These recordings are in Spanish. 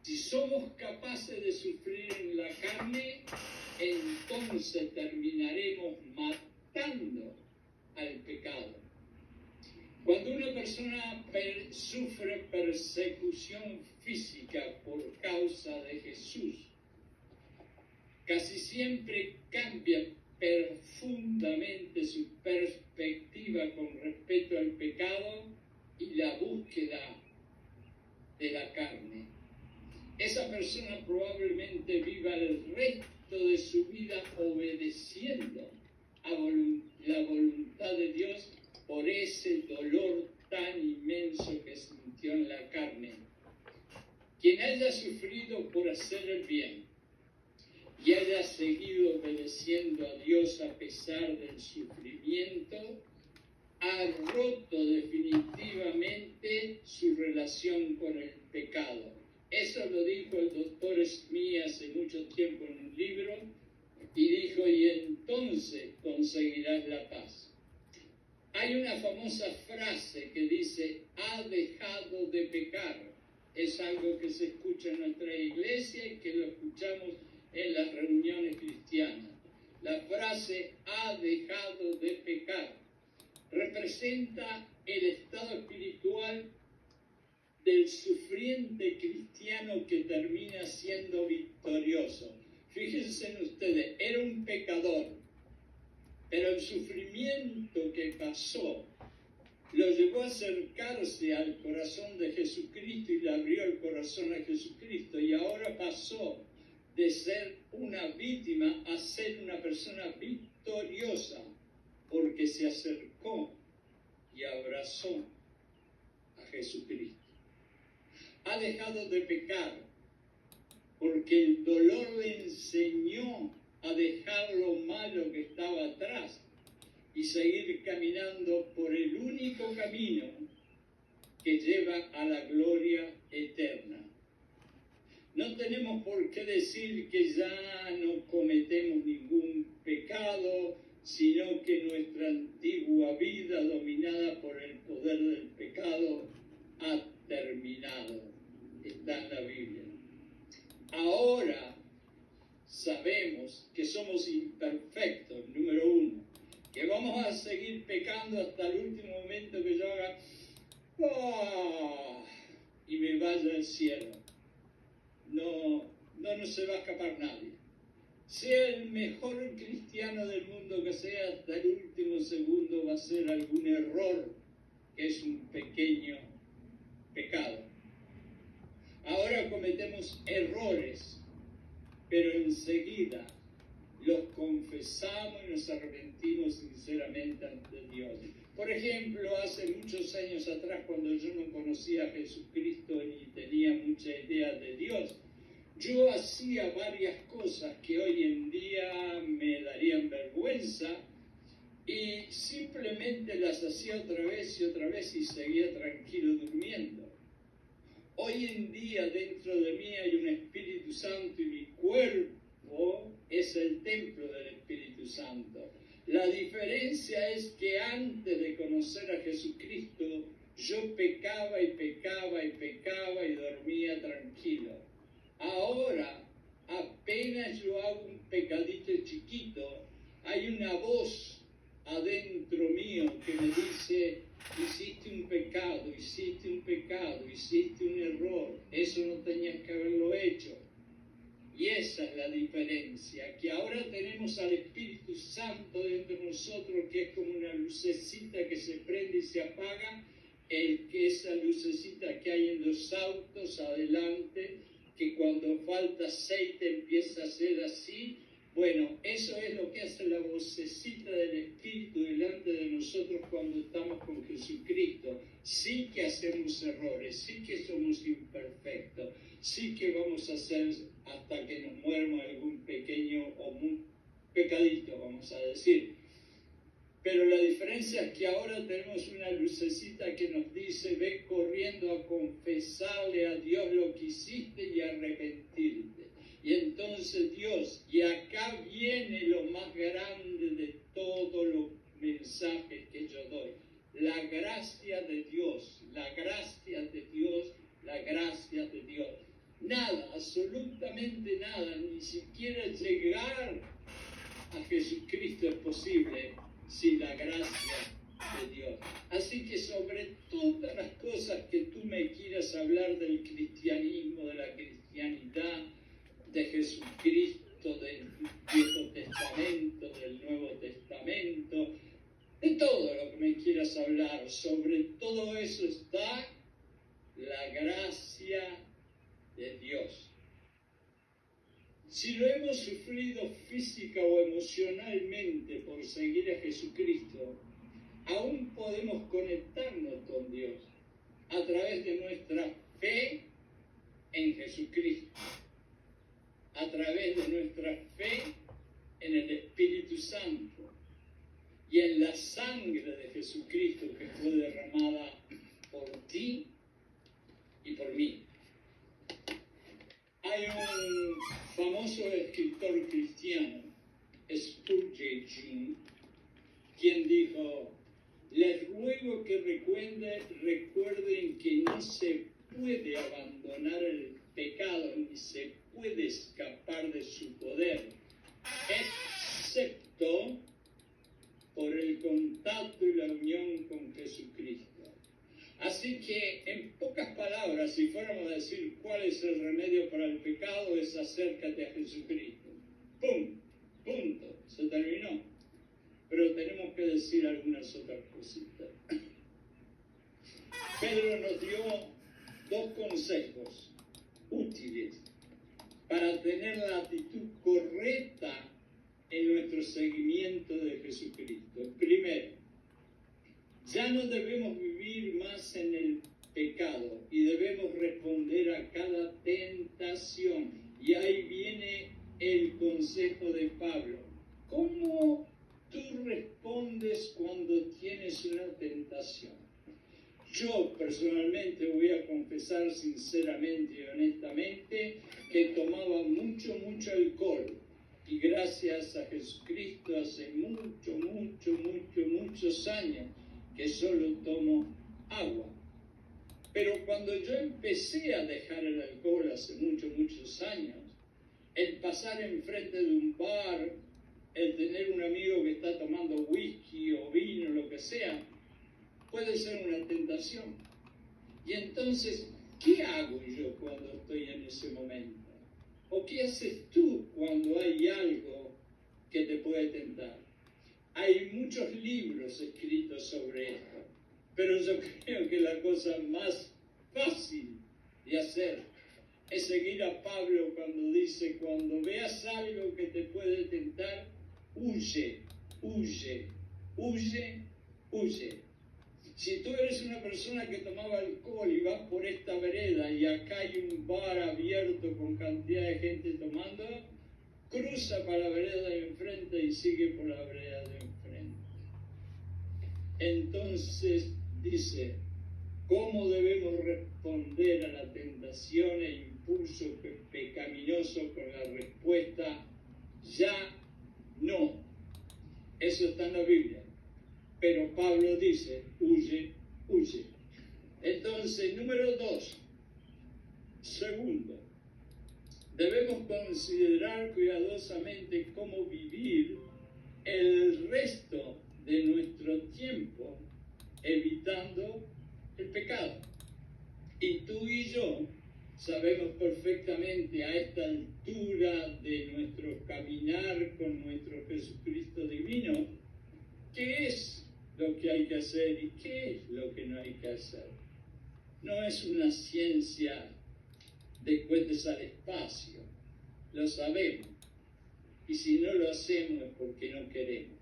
Si somos capaces de sufrir en la carne, entonces terminaremos matando al pecado. Cuando una persona sufre persecución física por causa de Jesús, casi siempre cambia profundamente su perspectiva con respecto al pecado y la búsqueda de la carne. Esa persona probablemente viva el resto de su vida obedeciendo a la voluntad de Dios por ese dolor tan inmenso que sintió en la carne. Quien haya sufrido por hacer el bien y haya seguido obedeciendo a Dios a pesar del sufrimiento, ha roto definitivamente su relación con el pecado. Eso lo dijo el doctor Smith hace mucho tiempo en un libro, y dijo, y entonces conseguirás la paz. Hay una famosa frase que dice, ha dejado de pecar. Es algo que se escucha en nuestra iglesia y que lo escuchamos en las reuniones cristianas. La frase, ha dejado de pecar, representa el estado espiritual del sufriente cristiano que termina siendo victorioso. Fíjense en ustedes, era un pecador, pero el sufrimiento que pasó lo llevó a acercarse al corazón de Jesucristo y le abrió el corazón a Jesucristo, y ahora pasó de ser una víctima a ser una persona victoriosa, porque se acercó y abrazó a Jesucristo. Ha dejado de pecar porque el dolor le enseñó a dejar lo malo que estaba atrás y seguir caminando por el único camino que lleva a la gloria eterna. No tenemos por qué decir que ya no cometemos ningún pecado, sino que nuestra antigua vida dominada por el poder del pecado ha terminado. Está en la Biblia. Ahora sabemos que somos imperfectos, número uno, que vamos a seguir pecando hasta el último momento que yo haga y me vaya al cielo. No se va a escapar nadie. Sea el mejor cristiano del mundo que sea, hasta el último segundo va a ser algún error, que es un pequeño pecado. Ahora cometemos errores, pero enseguida los confesamos y nos arrepentimos sinceramente ante Dios. Por ejemplo, hace muchos años atrás, cuando yo no conocía a Jesucristo ni tenía mucha idea de Dios, yo hacía varias cosas que hoy en día me darían vergüenza y simplemente las hacía otra vez y seguía tranquilo durmiendo. Hoy en día dentro de mí hay un Espíritu Santo y mi cuerpo es el templo del Espíritu Santo. La diferencia es que antes de conocer a Jesucristo yo pecaba y dormía tranquilo. Ahora, apenas yo hago un pecadito chiquito, hay una voz adentro mío que me dice, hiciste un pecado, hiciste un error, eso no tenías que haberlo hecho. Y esa es la diferencia, que ahora tenemos al Espíritu Santo dentro de nosotros, que es como una lucecita que se prende y se apaga, esa lucecita que hay en los autos adelante, que cuando falta aceite empieza a ser así. Bueno, eso es lo que hace la vocecita del Espíritu delante de nosotros cuando estamos con Jesucristo. Sí que hacemos errores, sí que somos imperfectos, sí que vamos a hacer hasta que nos muerma algún pequeño o un pecadito, vamos a decir. Pero la diferencia es que ahora tenemos una lucecita que nos dice, ve corriendo a confesarle a Dios lo que hiciste y arrepentirte. Y entonces Dios, y acá viene lo más grande de todos los mensajes que yo doy, la gracia de Dios, la gracia de Dios, la gracia de Dios. nada, absolutamente nada, ni siquiera llegar a Jesucristo es posible sin la gracia de Dios. Así que sobre todas las cosas que tú me quieras hablar del cristianismo, de la cristianidad, de Jesucristo, del Viejo Testamento, del Nuevo Testamento, de todo lo que me quieras hablar, sobre todo eso está la gracia de Dios. Si lo hemos sufrido física o emocionalmente por seguir a Jesucristo, aún podemos conectarnos con Dios a través de nuestra fe en Jesucristo, a través de nuestra fe en el Espíritu Santo y en la sangre de Jesucristo que fue derramada por ti y por mí. Hay un famoso escritor cristiano, Spurgeon, quien dijo: les ruego que recuerden que no se puede abandonar el pecado ni se puede escapar de su poder, excepto por el contacto y la unión con Jesucristo. Así que, en pocas palabras, si fuéramos a decir cuál es el remedio para el pecado, es acércate a Jesucristo. ¡Pum! Punto. Se terminó. Pero tenemos que decir algunas otras cositas. Pedro nos dio 2 consejos útiles para tener la actitud correcta en nuestro seguimiento de Jesucristo. Primero, ya no debemos vivir más en el pecado y debemos responder a cada tentación. Y ahí viene el consejo de Pablo. ¿Cómo tú respondes cuando tienes una tentación? Yo personalmente voy a confesar sinceramente y honestamente que tomaba mucho alcohol. Y gracias a Jesucristo hace muchos años que solo tomo agua. Pero cuando yo empecé a dejar el alcohol hace muchos años, el pasar enfrente de un bar, el tener un amigo que está tomando whisky o vino, lo que sea, puede ser una tentación. Y entonces, ¿qué hago yo cuando estoy en ese momento? ¿O qué haces tú cuando hay algo que te puede tentar? Hay muchos libros escritos sobre esto, pero yo creo que la cosa más fácil de hacer es seguir a Pablo cuando dice: cuando veas algo que te puede tentar, huye. Si tú eres una persona que tomaba alcohol y vas por esta vereda y acá hay un bar abierto con cantidad de gente tomando, cruza para la vereda de enfrente y sigue por la vereda de enfrente. Entonces dice, ¿cómo debemos responder a la tentación e impulso pecaminoso con la respuesta ya no? Eso está en la Biblia. Pero Pablo dice, huye. Entonces, número 2. Segundo, debemos considerar cuidadosamente cómo vivir el resto de nuestro tiempo evitando el pecado. Y tú y yo sabemos perfectamente a esta altura de nuestro caminar con nuestro Jesucristo divino qué es lo que hay que hacer y qué es lo que no hay que hacer. No es una ciencia de cohetes al espacio, lo sabemos. Y si no lo hacemos es porque no queremos.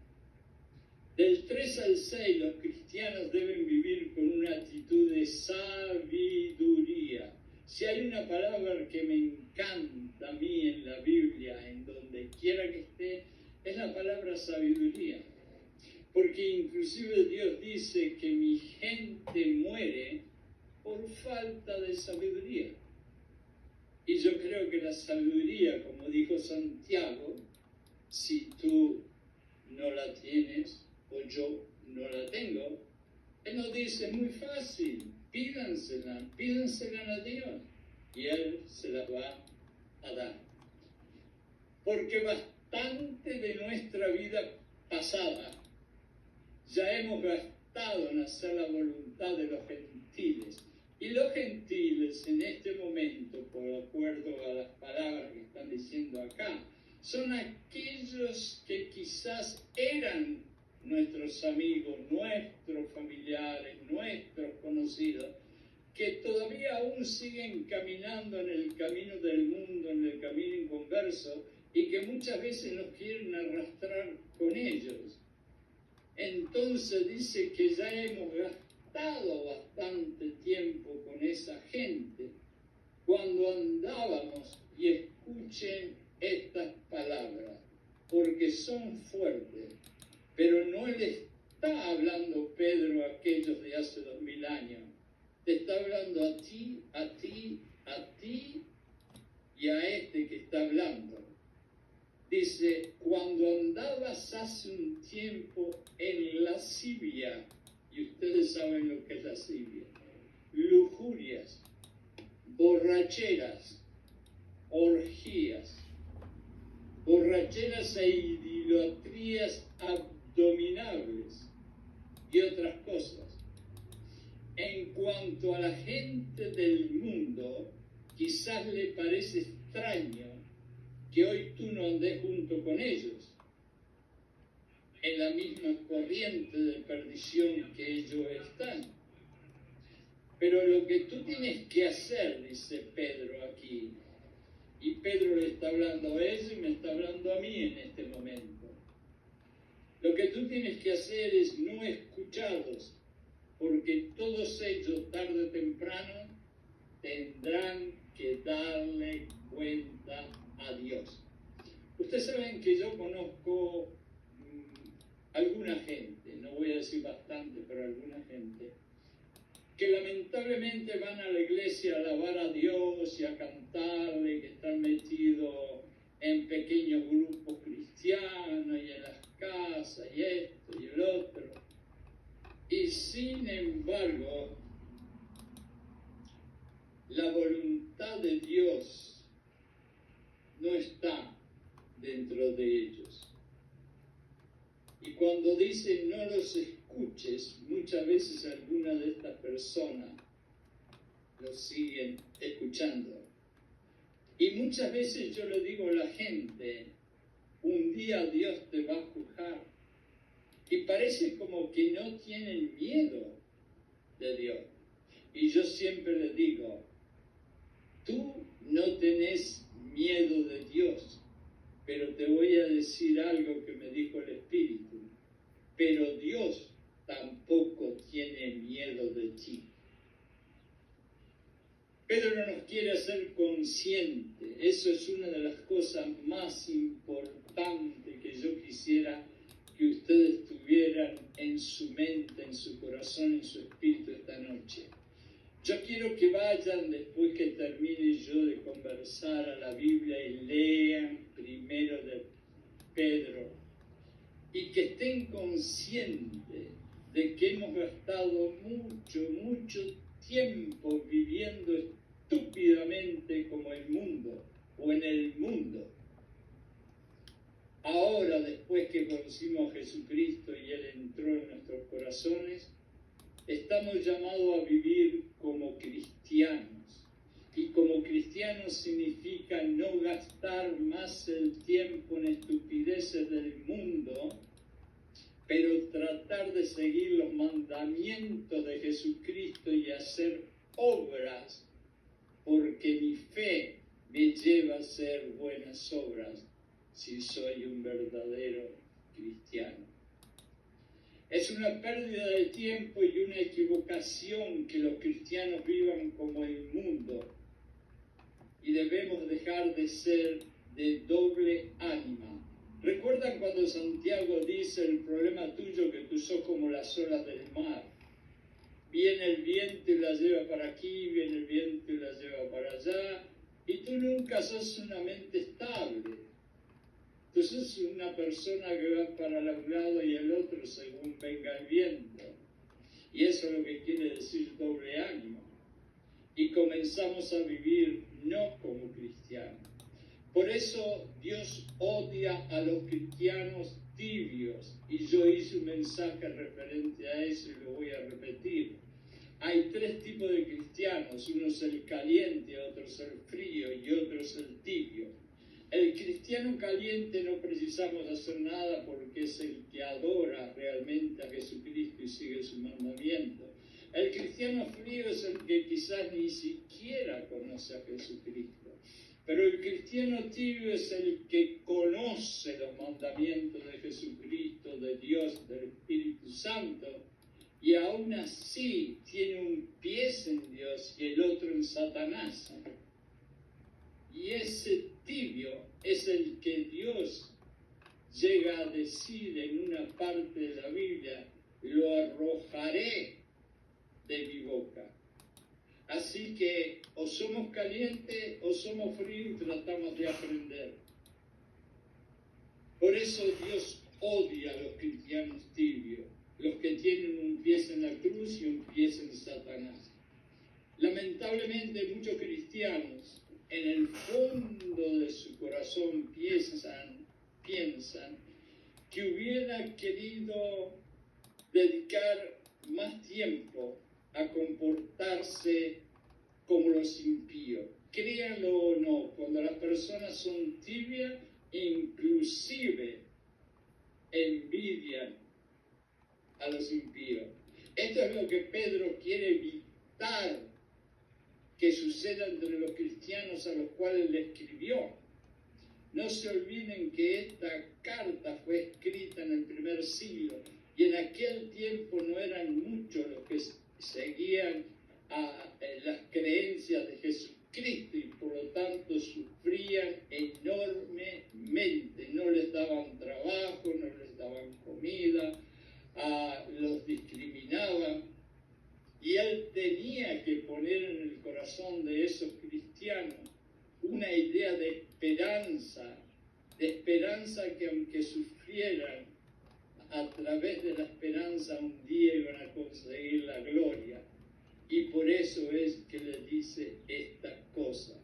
Del 3 al 6, los cristianos deben vivir con una actitud de sabiduría. Si hay una palabra que me encanta a mí en la Biblia, en donde quiera que esté, es la palabra sabiduría. Porque inclusive Dios dice que mi gente muere por falta de sabiduría. Y yo creo que la sabiduría, como dijo Santiago, si tú no la tienes o yo no la tengo, Él nos dice muy fácil, pídansela a Dios. y Él se las va a dar. Porque bastante de nuestra vida pasada ya hemos gastado en hacer la voluntad de los gentiles. Y los gentiles en este momento, por acuerdo a las palabras que están diciendo acá, son aquellos que quizás eran nuestros amigos, nuestros familiares, nuestros conocidos, que todavía aún siguen caminando en el camino del mundo, en el camino inconverso, y que muchas veces nos quieren arrastrar con ellos. Entonces dice que ya hemos gastado bastante tiempo con esa gente cuando andábamos, y escuchen estas palabras, porque son fuertes, pero no le está hablando Pedro a aquellos de hace 2000 años, te está hablando a ti, a ti, a ti y a este que está hablando. Dice, cuando andabas hace un tiempo en lascivia, y ustedes saben lo que es lascivia, lujurias, borracheras, orgías, borracheras e idolatrías abominables y otras cosas. En cuanto a la gente del mundo, quizás le parece extraño que hoy tú no andes junto con ellos, en la misma corriente de perdición que ellos están. Pero lo que tú tienes que hacer, dice Pedro aquí, y Pedro le está hablando a ellos y me está hablando a mí en este momento. Lo que tú tienes que hacer es no escucharlos, porque todos ellos, tarde o temprano, tendrán que darle cuenta a Dios. Ustedes saben que yo conozco alguna gente, no voy a decir bastante, pero alguna gente, que lamentablemente van a la iglesia a alabar a Dios y a cantarle, que están metidos en pequeños grupos cristianos y en las casas y esto y el otro. Y sin embargo, la voluntad de Dios no está dentro de ellos. Y cuando dice no los escuches, muchas veces algunas de estas personas los siguen escuchando. Y muchas veces yo le digo a la gente, un día Dios te va a juzgar. Y parece como que no tienen miedo de Dios. Y yo siempre les digo, tú no tenés miedo de Dios, pero te voy a decir algo que me dijo el Espíritu. Pero Dios tampoco tiene miedo de ti. Pedro nos quiere hacer consciente. Eso es una de las cosas más importantes que yo quisiera que ustedes tuvieran en su mente, en su corazón, en su espíritu esta noche. Yo quiero que vayan, después que termine yo de conversar, a la Biblia y lean primero de Pedro, y que estén conscientes de que hemos gastado mucho tiempo viviendo estúpidamente como el mundo, o en el mundo. Ahora, después que conocimos a Jesucristo y Él entró en nuestros corazones, estamos llamados a vivir como cristianos. Y como cristianos significa no gastar más el tiempo en estupideces del mundo, pero tratar de seguir los mandamientos de Jesucristo y hacer obras, porque mi fe me lleva a hacer buenas obras si soy un verdadero cristiano. Es una pérdida de tiempo y una equivocación que los cristianos vivan como el mundo, y debemos dejar de ser de doble ánima. ¿Recuerdan cuando Santiago dice el problema tuyo que tú sos como las olas del mar? Viene el viento y la lleva para aquí, viene el viento y la lleva para allá, y tú nunca sos una mente estable. Tú sos una persona que va para un lado y el otro según venga el viento. Y eso es lo que quiere decir doble ánimo. y comenzamos a vivir no como cristianos. Por eso Dios odia a los cristianos tibios, y yo hice un mensaje referente a eso y lo voy a repetir. Hay tres tipos de cristianos: uno es el caliente, otro es el frío y otro es el tibio. El cristiano caliente no precisamos hacer nada porque es el que adora realmente a Jesucristo y sigue su mandamiento. El cristiano frío es el que quizás ni siquiera conoce a Jesucristo. Pero el cristiano tibio es el que conoce los mandamientos de Jesucristo, de Dios, del Espíritu Santo, y aún así tiene un pie en Dios y el otro en Satanás. Y ese tibio es el que Dios llega a decir en una parte de la Biblia: lo arrojaré de mi boca. Así que o somos calientes o somos fríos y tratamos de aprender. Por eso Dios odia a los cristianos tibios, los que tienen un pie en la cruz y un pie en Satanás. Lamentablemente muchos cristianos en el fondo de su corazón piensan que hubiera querido dedicar más tiempo a comportarse como los impíos. Créanlo o no, cuando las personas son tibias, inclusive envidian a los impíos. Esto es lo que Pedro quiere evitar que suceda entre los cristianos a los cuales le escribió. No se olviden que esta carta fue escrita en el primer siglo y en aquel tiempo no eran muchos los que seguían las creencias de Jesucristo y por lo tanto sufrían enormemente. No les daban trabajo, no les daban comida, los discriminaban. Y él tenía que poner en el corazón de esos cristianos una idea de esperanza que aunque sufrieran, a través de la esperanza un día iban a conseguir la gloria. Y por eso es que le dice esta cosa.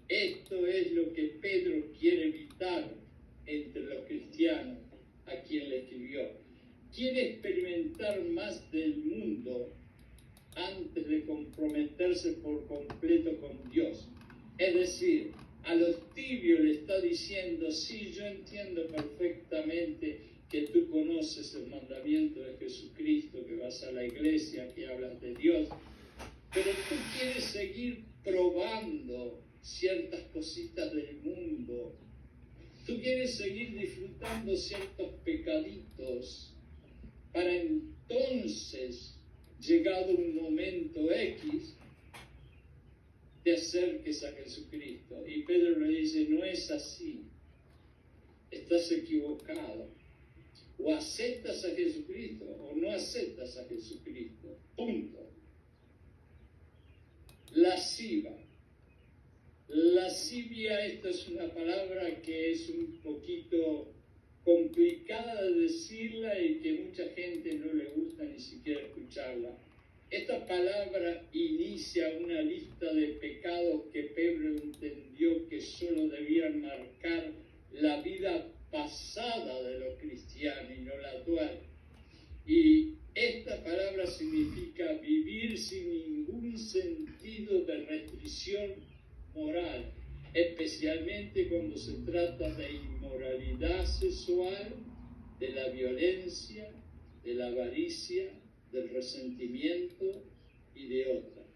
Esto es lo que Pedro quiere evitar entre los cristianos a quien le escribió. Quiere experimentar más del mundo antes de comprometerse por completo con Dios. Es decir, a los tibios le está diciendo: sí, yo entiendo perfectamente que tú conoces el mandamiento de Jesucristo, que vas a la iglesia, que hablas de Dios, pero tú quieres seguir probando ciertas cositas del mundo. Tú quieres seguir disfrutando ciertos pecaditos para entonces, llegado un momento X, te acerques a Jesucristo. Y Pedro le dice: no es así, estás equivocado. O aceptas a Jesucristo o no aceptas a Jesucristo. Punto. Lasciva. Lascivia, esta es una palabra que es un poquito complicada de decirla y que mucha gente no le gusta ni siquiera escucharla. Esta palabra inicia una lista de pecados que Pedro entendió que solo debían marcar la vida pasada de los cristianos y no la actual. Y esta palabra significa vivir sin ningún sentido de restricción moral, especialmente cuando se trata de inmoralidad sexual, de la violencia, de la avaricia, del resentimiento y de otras.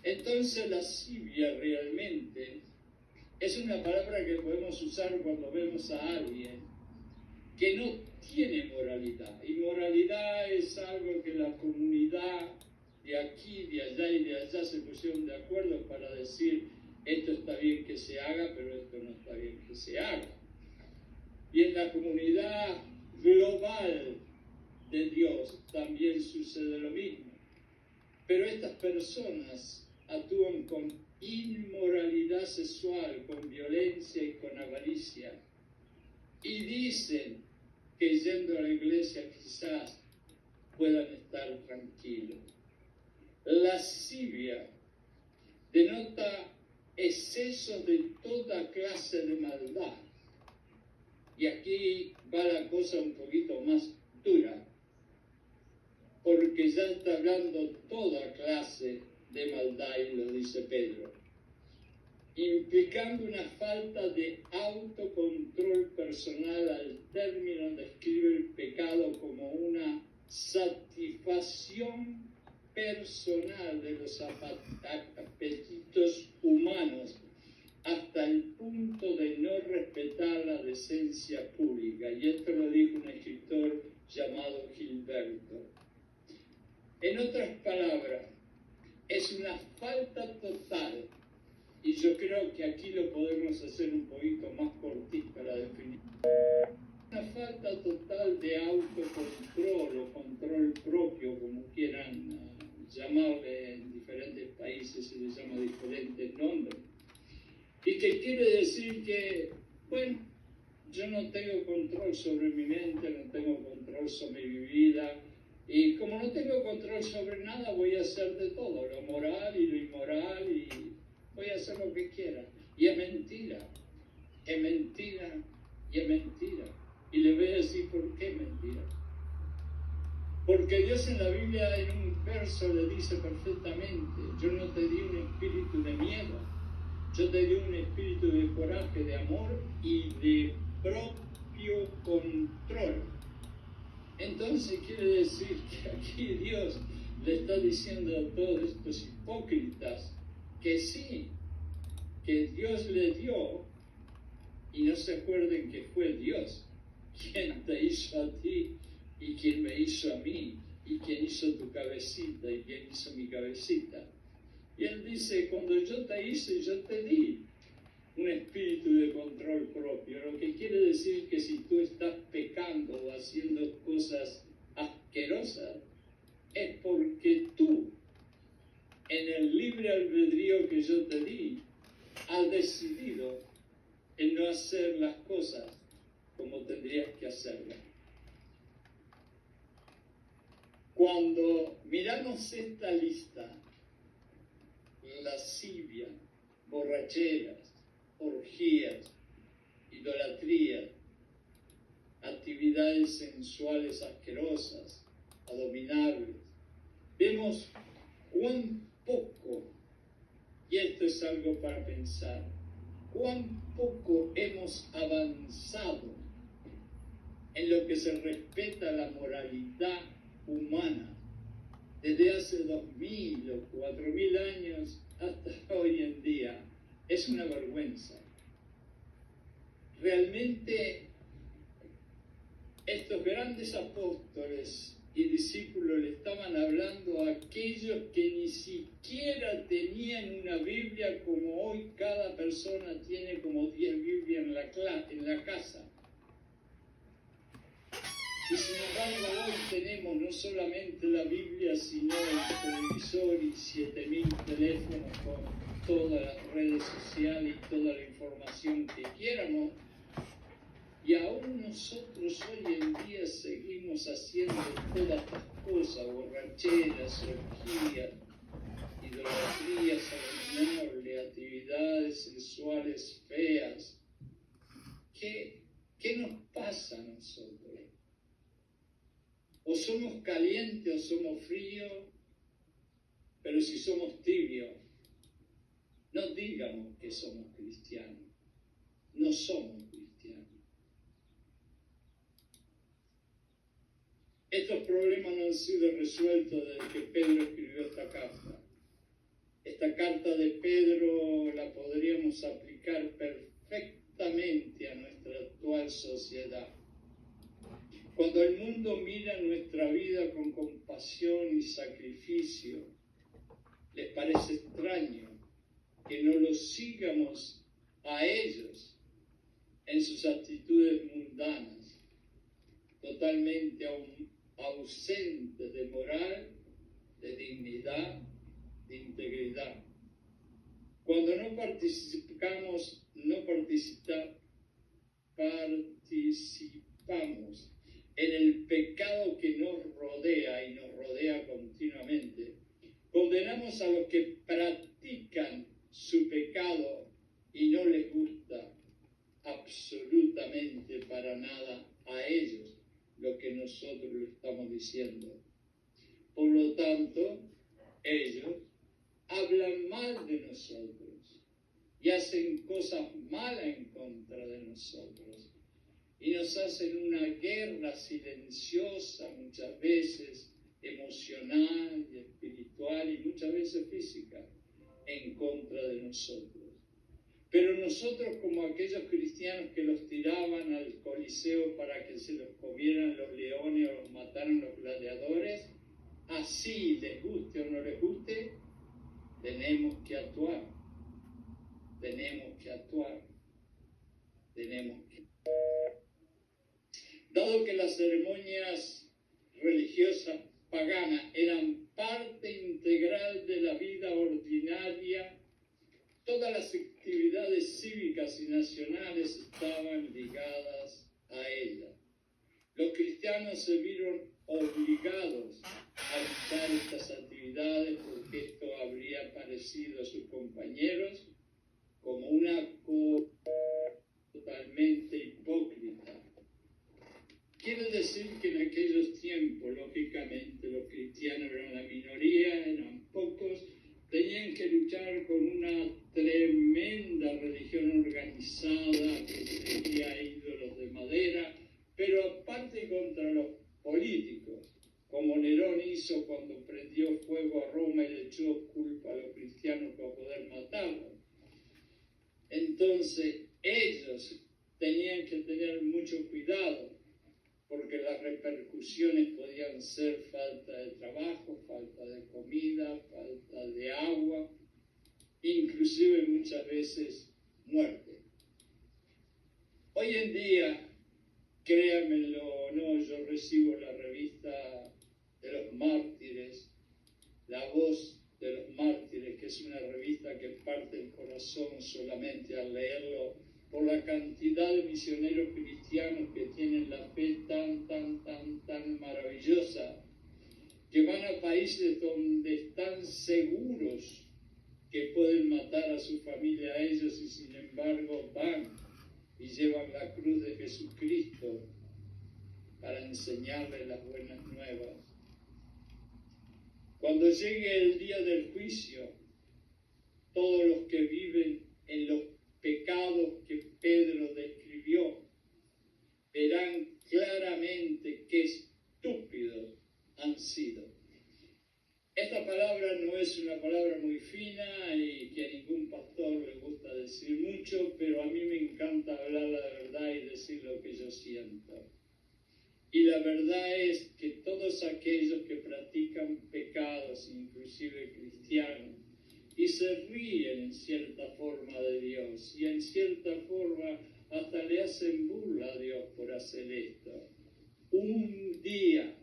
Entonces, lascivia realmente es una palabra que podemos usar cuando vemos a alguien que no tiene moralidad. Y moralidad es algo que la comunidad de aquí, de allá y de allá se pusieron de acuerdo para decir: esto está bien que se haga, pero esto no está bien que se haga. Y en la comunidad global de Dios también sucede lo mismo. Pero estas personas actúan con inmoralidad sexual, con violencia y con avaricia. Y dicen que yendo a la iglesia quizás puedan estar tranquilos. Lascivia denota excesos de toda clase de maldad. Y aquí va la cosa un poquito más dura, porque ya está hablando toda clase de maldad, y lo dice Pedro, implicando una falta de autocontrol personal. Al término describe el pecado como una satisfacción personal de los apetitos humanos hasta el punto de no respetar la decencia pública. Y esto lo dijo un escritor llamado Gilberto. En otras palabras, es una falta total, y yo creo que aquí lo podemos hacer un poquito más cortita la definición, una falta total de autocontrol o control propio, como quieran llamarle. En diferentes países se le llama diferentes nombres, y que quiere decir que, bueno, yo no tengo control sobre mi mente, no tengo control sobre mi vida, y como no tengo control sobre nada, voy a hacer de todo, lo moral y lo inmoral, y voy a hacer lo que quiera. Y es mentira, es mentira, y es mentira. Y le voy a decir por qué es mentira. Porque Dios en la Biblia, en un verso, le dice perfectamente: yo no te di un espíritu de miedo, yo te di un espíritu de coraje, de amor y de propio control. Entonces quiere decir que aquí Dios le está diciendo a todos estos hipócritas que sí, que Dios le dio, y no se acuerden que fue Dios quien te hizo a ti y quien me hizo a mí y quien hizo tu cabecita y quien hizo mi cabecita. Y él dice: cuando yo te hice, yo te di un espíritu de control propio, lo que quiere decir que si tú estás pecando o haciendo cosas asquerosas, es porque tú, en el libre albedrío que yo te di, has decidido en no hacer las cosas como tendrías que hacerlas. Cuando miramos esta lista, lascivia, borracheras, orgías, idolatría, actividades sensuales asquerosas, abominables, vemos cuán poco, y esto es algo para pensar, cuán poco hemos avanzado en lo que se respeta la moralidad humana desde hace 2000 o 4000 años hasta hoy en día. Es una vergüenza. Realmente estos grandes apóstoles y discípulos le estaban hablando a aquellos que ni siquiera tenían una Biblia como hoy cada persona tiene como 10 Biblias en la casa. Y sin embargo hoy tenemos no solamente la Biblia, sino el televisor y 7000 teléfonos con todas las redes sociales y toda la información que quieramos. Y aún nosotros hoy en día seguimos haciendo todas estas cosas: borracheras, orgías, idolatrías abominables, actividades sexuales feas. ¿Qué nos pasa a nosotros? O somos calientes o somos fríos, pero si somos tibios, no digamos que somos cristianos. No somos cristianos. Estos problemas no han sido resueltos desde que Pedro escribió esta carta. Esta carta de Pedro la podríamos aplicar perfectamente a nuestra actual sociedad. Cuando el mundo mira nuestra vida con compasión y sacrificio, les parece extraño que no los sigamos a ellos en sus actitudes mundanas, totalmente ausentes de moral, de dignidad, de integridad. Cuando no participamos en el pecado que nos rodea y nos rodea continuamente, Condenamos a los que practican su pecado y no les gusta absolutamente para nada a ellos lo que nosotros le estamos diciendo. Por lo tanto, ellos hablan mal de nosotros y hacen cosas malas en contra de nosotros y nos hacen una guerra silenciosa, muchas veces emocional y espiritual y muchas veces física, en contra de nosotros. Pero nosotros, como aquellos cristianos que los tiraban al Coliseo para que se los comieran los leones o los mataran los gladiadores, así les guste o no les guste, tenemos que actuar. Dado que las ceremonias religiosas paganas eran parte integral de la vida ordinaria, todas las actividades cívicas y nacionales estaban ligadas a ella. Los cristianos se vieron obligados a evitar estas actividades porque esto habría parecido a sus compañeros como una cosa totalmente hipócrita. Quiero decir que en aquellos tiempos, lógicamente, los cristianos eran la minoría, eran pocos, tenían que luchar con una tremenda religión organizada que tenía ídolos de madera, pero aparte contra los políticos, como Nerón hizo cuando prendió fuego a Roma y le echó culpa a los cristianos para poder matarlos. Entonces, ellos tenían que tener mucho cuidado, porque las repercusiones podían ser falta de trabajo, falta de comida, falta de agua, inclusive muchas veces muerte. Hoy en día, créanmelo o no, yo recibo la revista de los mártires, La Voz de los Mártires, que es una revista que parte el corazón solamente al leerlo, por la cantidad de misioneros cristianos que tienen la fe tan maravillosa, que van a países donde están seguros que pueden matar a su familia a ellos y sin embargo van y llevan la cruz de Jesucristo para enseñarles las buenas nuevas. Cuando llegue el día del juicio, todos los que viven en los pecados que Pedro describió verán claramente qué estúpidos han sido. Esta palabra no es una palabra muy fina y que a ningún pastor le gusta decir mucho, pero a mí me encanta hablar la verdad y decir lo que yo siento. Y la verdad es que todos aquellos que practican pecados, inclusive cristianos, y se ríen en cierta forma de Dios, y en cierta forma hasta le hacen burla a Dios por hacer esto, un día,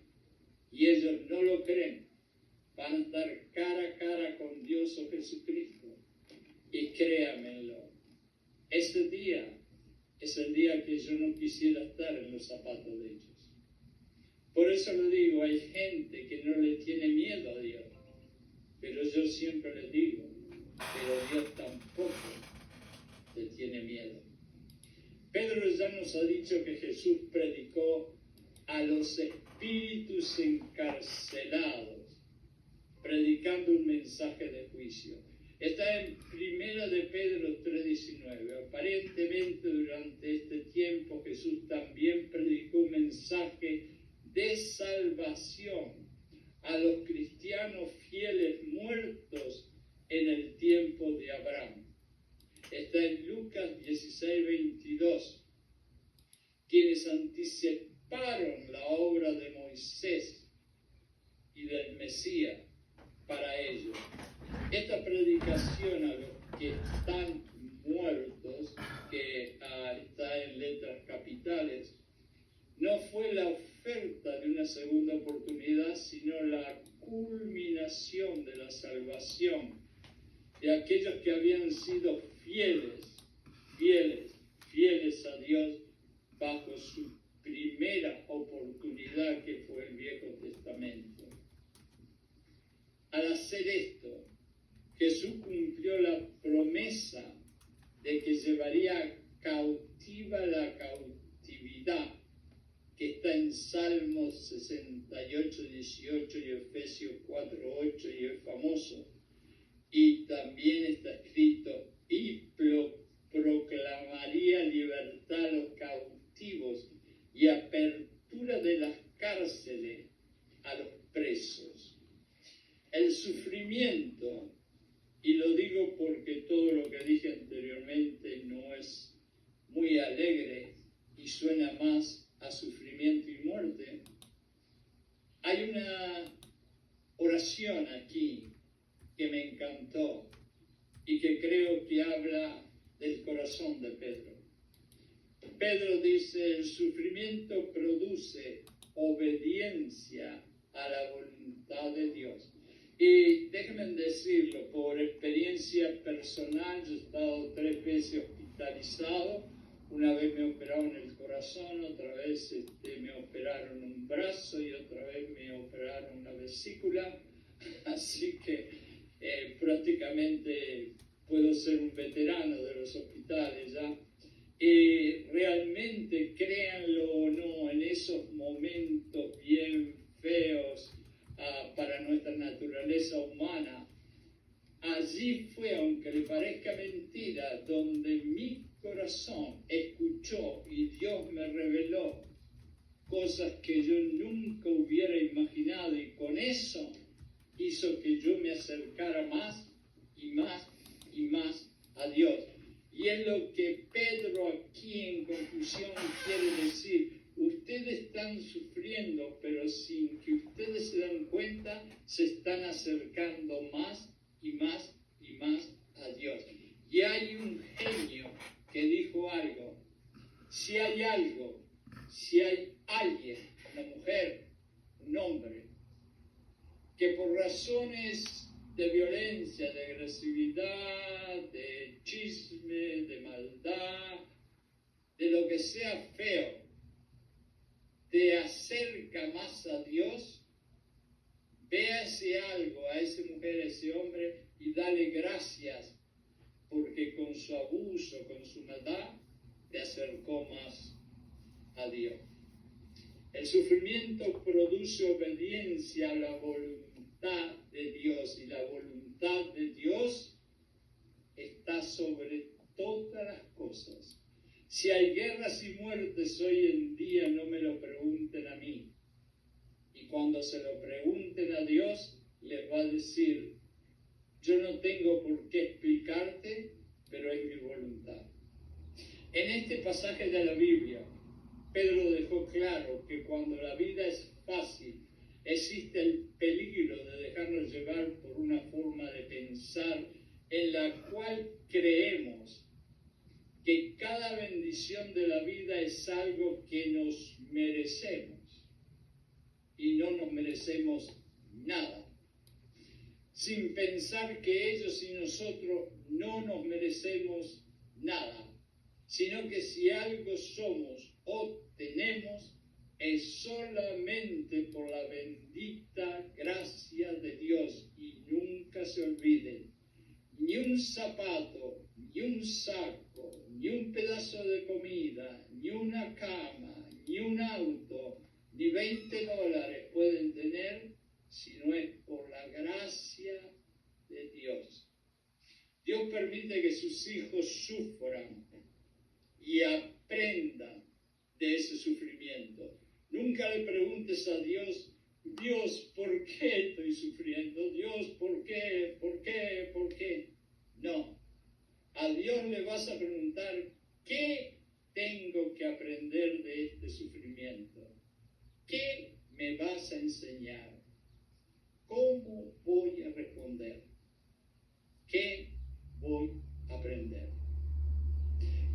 y ellos no lo creen, van a estar cara a cara con Dios o Jesucristo. Y créanmelo, ese día es el día que yo no quisiera estar en los zapatos de ellos. Por eso lo digo, hay gente que no le tiene miedo a Dios, pero yo siempre les digo, pero Dios tampoco le tiene miedo. Pedro ya nos ha dicho que Jesús predicó a los espíritus encarcelados, predicando un mensaje de juicio. Está en 1 de Pedro 3:19. Aparentemente durante este tiempo Jesús también predicó un mensaje de salvación a los cristianos fieles muertos en el tiempo de Abraham. Está en Lucas 16:22. Quienes anticiparon la obra de Moisés y del Mesías para ellos. Esta predicación a los que están muertos, que está en letras capitales, no fue la oferta de una segunda oportunidad, sino la culminación de la salvación de aquellos que habían sido fieles a Dios bajo su primera oportunidad, que fue el Viejo Testamento. Al hacer esto, Jesús cumplió la promesa de que llevaría cautiva la cautividad que está en Salmos 68, 18 y Efesios 4, 8 y es famoso. Y también está escrito, y proclamaría libertad a los cautivos y apertura de las cárceles a los presos. El sufrimiento, y lo digo porque todo lo que dije anteriormente no es muy alegre y suena más a sufrimiento y muerte. Hay una oración aquí que me encantó y que creo que habla del corazón de Pedro. Pedro dice, el sufrimiento produce obediencia a la voluntad de Dios. Y déjenme decirlo, por experiencia personal, yo he estado 3 veces hospitalizado. Una vez me operaron el corazón, otra vez me operaron un brazo y otra vez me operaron una vesícula. Así que prácticamente puedo ser un veterano de los hospitales ya. Realmente, créanlo o no, en esos momentos bien feos para nuestra naturaleza humana, allí fue, aunque le parezca mentira, donde mi corazón escuchó y Dios me reveló cosas que yo nunca hubiera imaginado, y con eso hizo que yo me acercara más y más y más a Dios. Y es lo que Pedro aquí en conclusión quiere decir. Ustedes están sufriendo, pero sin que ustedes se dan cuenta, se están acercando más y más y más a Dios. Y hay un genio que dijo algo. Si hay algo, si hay alguien, una mujer, un hombre, que por razones de violencia, de agresividad, de chisme, de maldad, de lo que sea feo, te acerca más a Dios, véase algo a esa mujer, a ese hombre, y dale gracias, porque con su abuso, con su maldad, te acercó más a Dios. El sufrimiento produce obediencia a la voluntad de Dios, y la voluntad de Dios está sobre todas las cosas. Si hay guerras y muertes hoy en día, no me lo pregunten a mí. Y cuando se lo pregunten a Dios, les va a decir, yo no tengo por qué explicarte, pero es mi voluntad. En este pasaje de la Biblia, Pedro dejó claro que cuando la vida es fácil, existe el peligro de dejarnos llevar por una forma de pensar en la cual creemos que cada bendición de la vida es algo que nos merecemos, y no nos merecemos nada, sin pensar que ellos y nosotros no nos merecemos nada, sino que si algo somos o tenemos, es solamente por la bendita gracia de Dios. Y nunca se olviden, ni un zapato, ni un saco, ni un pedazo de comida, ni una cama, ni un auto, ni $20 pueden tener si no es por la gracia de Dios. Dios permite que sus hijos sufran y aprendan de ese sufrimiento. Nunca le preguntes a Dios, Dios, ¿por qué estoy sufriendo? Dios, ¿por qué? ¿Por qué? ¿Por qué? No. A Dios le vas a preguntar, ¿qué tengo que aprender de este sufrimiento? ¿Qué me vas a enseñar? ¿Cómo voy a responder? ¿Qué voy a aprender?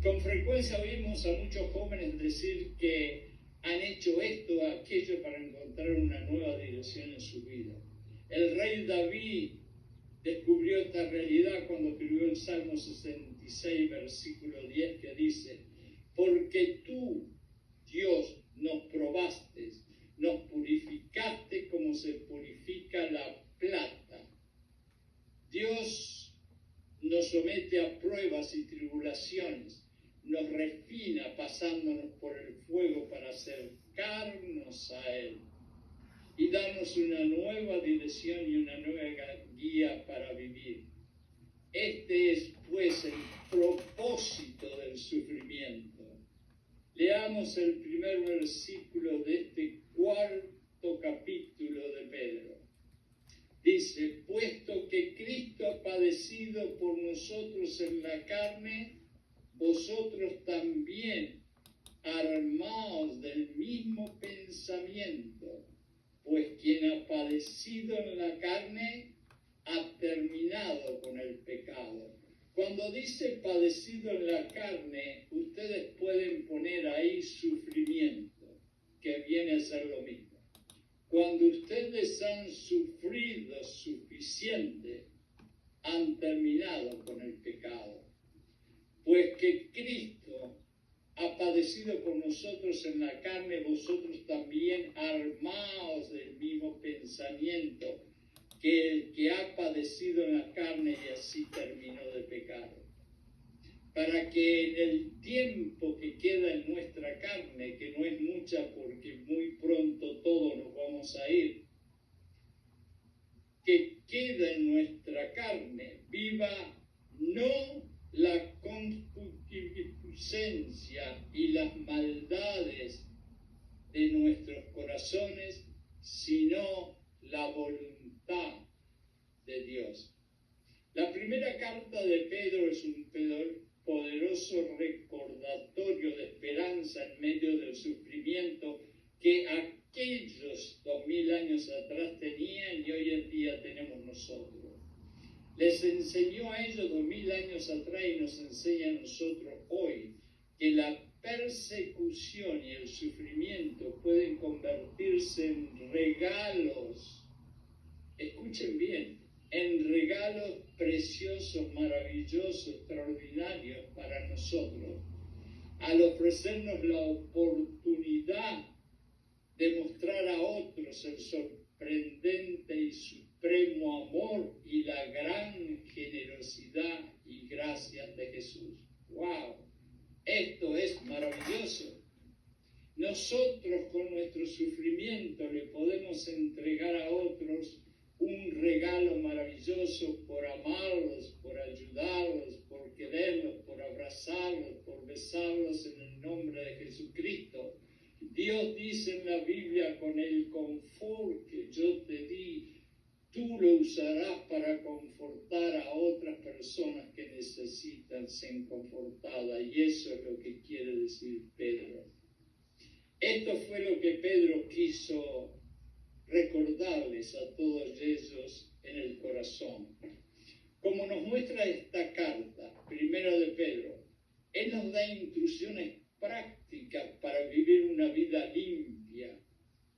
Con frecuencia oímos a muchos jóvenes decir que han hecho esto o aquello para encontrar una nueva dirección en su vida. El rey David descubrió esta realidad cuando escribió el Salmo 66, versículo 10, que dice, porque tú, Dios, nos probaste, nos purificaste como se purifica la plata, refina pasándonos por el fuego para acercarnos a Él y darnos una nueva dirección y una nueva guía para vivir. Este es, pues, el propósito del sufrimiento. Leamos el primer versículo de este cuarto capítulo de Pedro. Dice, puesto que Cristo ha padecido por nosotros en la carne, vosotros también armaos del mismo pensamiento, pues quien ha padecido en la carne ha terminado con el pecado. Cuando dice padecido en la carne, ustedes pueden poner ahí sufrimiento, que viene a ser lo mismo. Cuando ustedes han sufrido suficiente, han terminado con el pecado. Pues que Cristo ha padecido por nosotros en la carne, vosotros también armaos del mismo pensamiento, que el que ha padecido en la carne y así terminó de pecado. Para que en el tiempo que queda en nuestra carne, que no es mucha porque muy pronto todos nos vamos a ir, que queda en nuestra carne, viva no la concupiscencia y las maldades de nuestros corazones, sino la voluntad de Dios. La primera carta de Pedro es un poderoso recordatorio de esperanza en medio del sufrimiento que aquellos 2000 años atrás tenían y hoy en día tenemos nosotros. Les enseñó a ellos 2000 años atrás y nos enseña a nosotros hoy que la persecución y el sufrimiento pueden convertirse en regalos, escuchen bien, en regalos preciosos, maravillosos, extraordinarios para nosotros, al ofrecernos la oportunidad de mostrar a otros el sorprendente y supremo amor y la gran generosidad y gracia de Jesús. ¡Wow! Esto es maravilloso. Nosotros con nuestro sufrimiento le podemos entregar a otros un regalo maravilloso por amarlos, por ayudarlos, por quererlos, por abrazarlos, por besarlos en el nombre de Jesucristo. Dios dice en la Biblia, con el confort que yo te di, tú lo usarás para confortar a otras personas que necesitan ser confortadas. Y eso es lo que quiere decir Pedro. Esto fue lo que Pedro quiso recordarles a todos ellos en el corazón. Como nos muestra esta carta, primera de Pedro, él nos da instrucciones prácticas para vivir una vida limpia,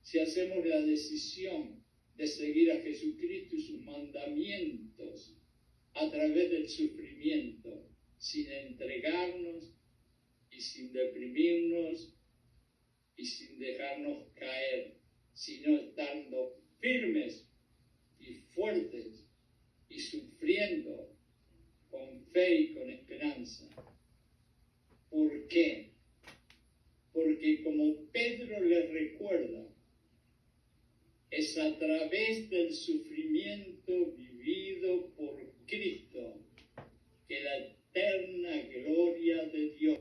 si hacemos la decisión de seguir a Jesucristo y sus mandamientos a través del sufrimiento, sin entregarnos y sin deprimirnos y sin dejarnos caer, sino estando firmes y fuertes y sufriendo con fe y con esperanza. ¿Por qué? Porque como Pedro les recuerda, es a través del sufrimiento vivido por Cristo que la eterna gloria de Dios